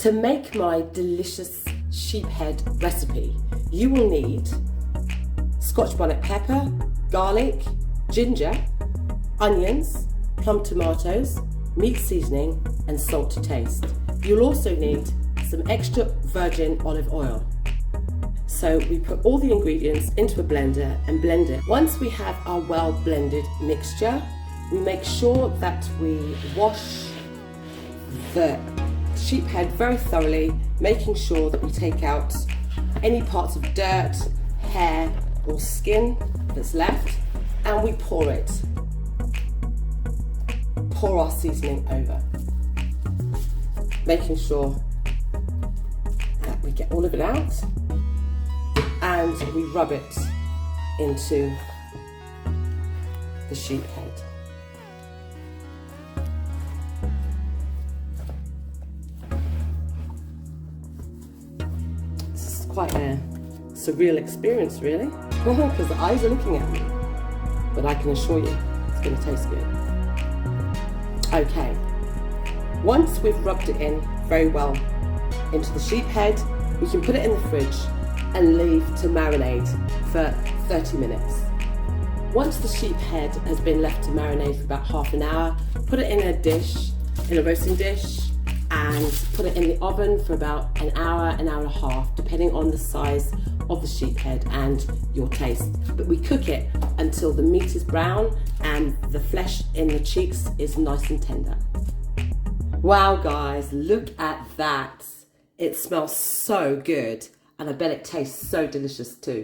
To make my delicious sheep head recipe, you will need Scotch bonnet pepper, garlic, ginger, onions, plum tomatoes, meat seasoning and salt to taste. You'll also need some extra virgin olive oil. So we put all the ingredients into a blender and blend it. Once we have our well blended mixture, we make sure that we wash the sheep head very thoroughly, making sure that we take out any parts of dirt, hair or skin that's left, and we pour it. Pour our seasoning over, making sure that we get all of it out, and we rub it into the sheep head. This is quite a surreal experience, really, because the eyes are looking at me, but I can assure you it's going to taste good. Okay, once we've rubbed it in very well into the sheep head, we can put it in the fridge and leave to marinate for 30 minutes. Once the sheep head has been left to marinate for about half an hour, put it in a dish, in a roasting dish, and put it in the oven for about an hour and a half, depending on the size of the sheep head and your taste. But we cook it until the meat is brown and the flesh in the cheeks is nice and tender. Wow guys, look at that. It smells so good and I bet it tastes so delicious too.